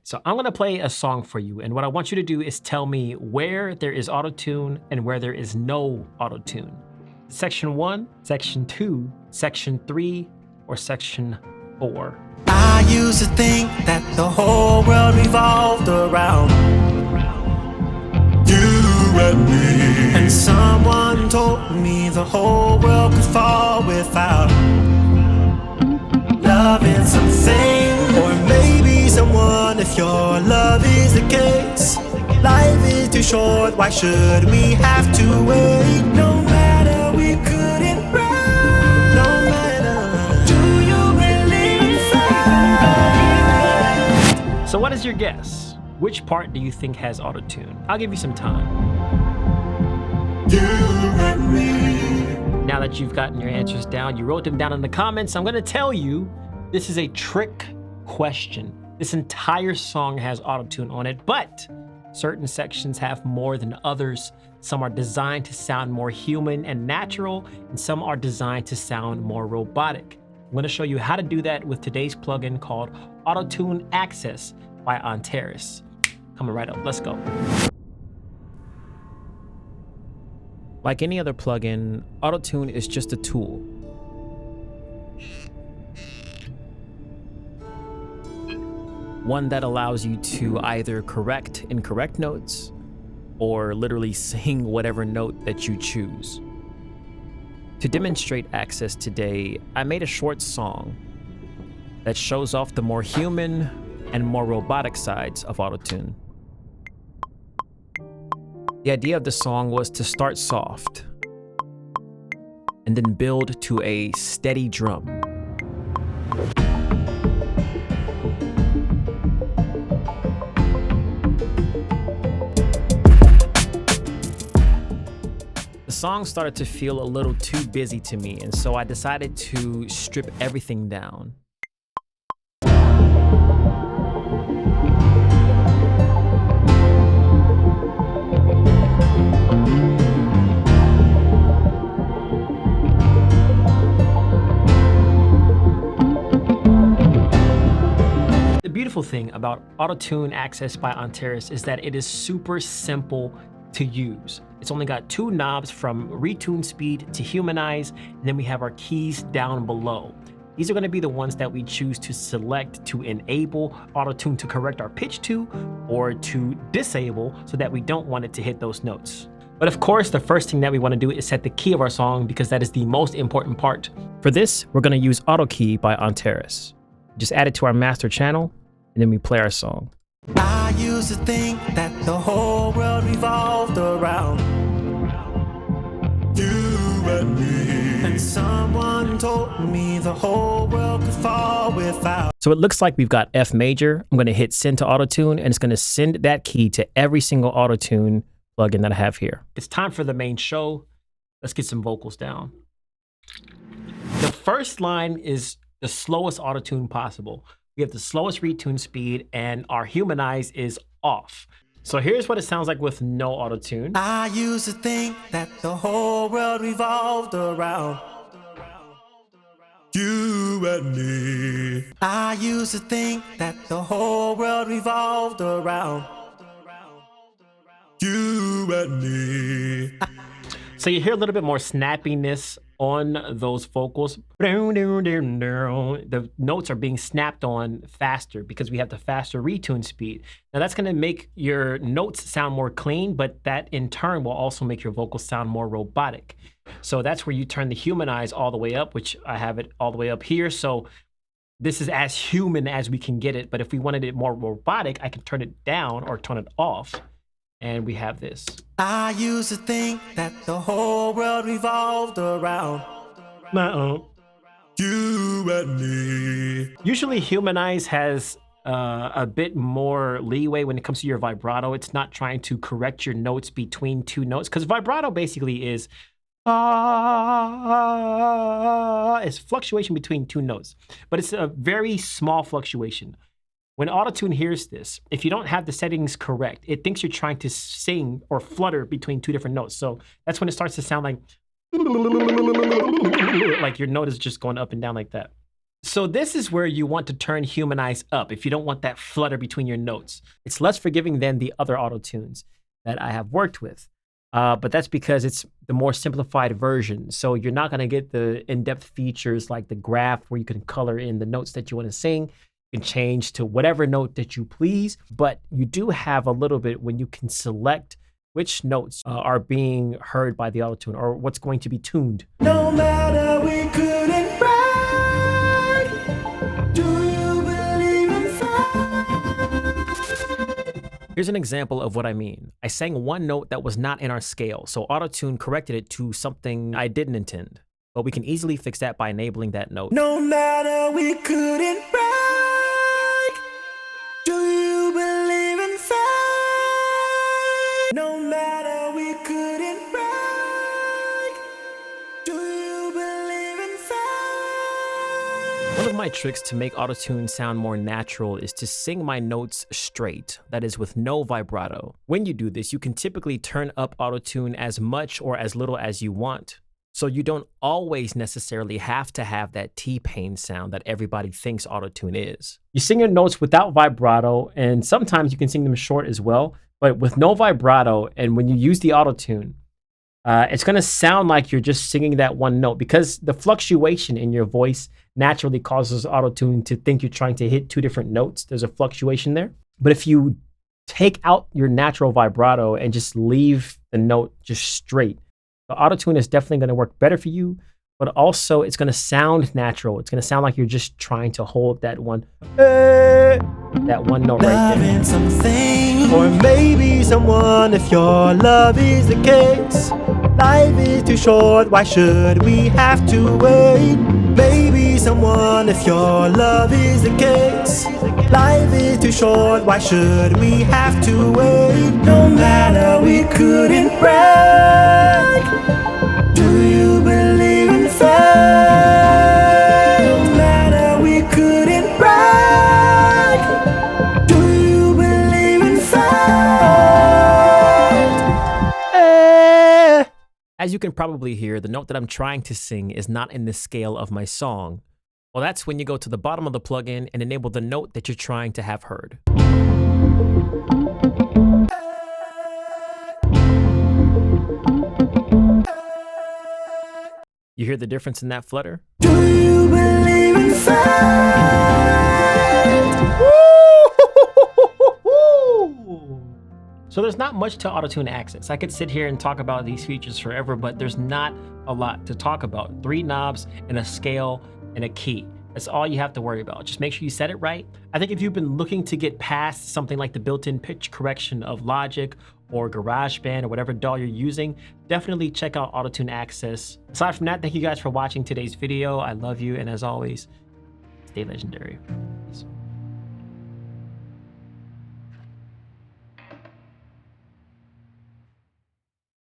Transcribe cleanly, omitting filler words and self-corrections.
So I'm gonna play a song for you, and what I want you to do is tell me where there is auto-tune and where there is no auto-tune. Section 1, Section 2, Section 3, or Section 4. I used to think that the whole world revolved around you and me, and someone told me the whole world could fall without loving something, or maybe someone. If your love is the case, life is too short, why should we have to wait? No matter, we couldn't run. No matter, do you really fight? So what is your guess? Which part do you think has auto-tune? I'll give you some time. You and me. Now that you've gotten your answers down, you wrote them down in the comments, I'm gonna tell you this is a trick question. This entire song has auto-tune on it, but certain sections have more than others. Some are designed to sound more human and natural, and some are designed to sound more robotic. I'm gonna show you how to do that with today's plugin called Auto-Tune Access by Antares. Coming right up, let's go. Like any other plugin, Auto-Tune is just a tool. One that allows you to either correct incorrect notes or literally sing whatever note that you choose. To demonstrate access today, I made a short song that shows off the more human and more robotic sides of Auto-Tune. The idea of the song was to start soft and then build to a steady drum. The song started to feel a little too busy to me, and so I decided to strip everything down. The beautiful thing about Auto-Tune Access by Antares is that it is super simple to use. It's only got two knobs, from retune speed to humanize, and then we have our keys down below. These are going to be the ones that we choose to select to enable auto-tune to correct our pitch to, or to disable so that we don't want it to hit those notes. But of course, the first thing that we want to do is set the key of our song, because that is the most important part. For this, we're going to use Auto Key by Antares. Just add it to our master channel, and then we play our song. I used to think that the whole world revolved around you and me, and someone told me the whole world could fall without. So it looks like we've got F major. I'm going to hit send to auto-tune, and it's going to send that key to every single auto-tune plugin that I have here. It's time for the main show. Let's get some vocals down. The first line is the slowest auto-tune possible. We have the slowest retune speed, and our humanize is off. So here's what it sounds like with no auto-tune. I used to think that the whole world revolved around you and me. I used to think that the whole world revolved around you and me. So you hear a little bit more snappiness on those vocals. The notes are being snapped on faster because we have the faster retune speed. Now that's gonna make your notes sound more clean, but that in turn will also make your vocals sound more robotic. So that's where you turn the humanize all the way up, which I have it all the way up here. So this is as human as we can get it, but if we wanted it more robotic, I can turn it down or turn it off. And we have this. I used to think that the whole world revolved around you and me. Usually humanize has a bit more leeway when it comes to your vibrato. It's not trying to correct your notes between two notes, because vibrato basically is it's fluctuation between two notes, but it's a very small fluctuation. When Auto-Tune hears this, if you don't have the settings correct, it thinks you're trying to sing or flutter between two different notes. So that's when it starts to sound like your note is just going up and down like that. So this is where you want to turn humanize up if you don't want that flutter between your notes. It's less forgiving than the other auto tunes that I have worked with. But that's because it's the more simplified version. So you're not going to get the in-depth features like the graph where you can color in the notes that you want to sing. You can change to whatever note that you please, but you do have a little bit when you can select which notes are being heard by the autotune or what's going to be tuned. No matter we couldn't break, do you believe in fate? Here's an example of what I mean. I sang one note that was not in our scale, so autotune corrected it to something I didn't intend. But we can easily fix that by enabling that note. No matter we couldn't break, do you believe in fate? No matter we couldn't break, do you believe in fate? One of my tricks to make autotune sound more natural is to sing my notes straight, that is with no vibrato. When you do this, you can typically turn up autotune as much or as little as you want. So you don't always necessarily have to have that T-Pain sound that everybody thinks autotune is. You sing your notes without vibrato, and sometimes you can sing them short as well, but with no vibrato, and when you use the autotune, it's going to sound like you're just singing that one note because the fluctuation in your voice naturally causes autotune to think you're trying to hit two different notes. There's a fluctuation there. But if you take out your natural vibrato and just leave the note just straight, the autotune is definitely going to work better for you, but also it's going to sound natural. It's going to sound like you're just trying to hold that one note right there. Loving something, or maybe someone, if your love is the case. Life is too short, why should we have to wait? Maybe someone, if your love is the case. Life is too short, why should we have to wait? No matter we couldn't break, do you believe in fate? No matter we couldn't break, do you believe in fate? As you can probably hear, the note that I'm trying to sing is not in the scale of my song. Well, that's when you go to the bottom of the plugin and enable the note that you're trying to have heard. You hear the difference in that flutter? Do you believe in fate? So there's not much to autotune access. I could sit here and talk about these features forever, but there's not a lot to talk about. 3 knobs and a scale and a key. That's all you have to worry about. Just make sure you set it right. I think if you've been looking to get past something like the built-in pitch correction of Logic or GarageBand or whatever DAW you're using, definitely check out autotune access. Aside from that, thank you guys for watching today's video. I love you, and as always, stay legendary.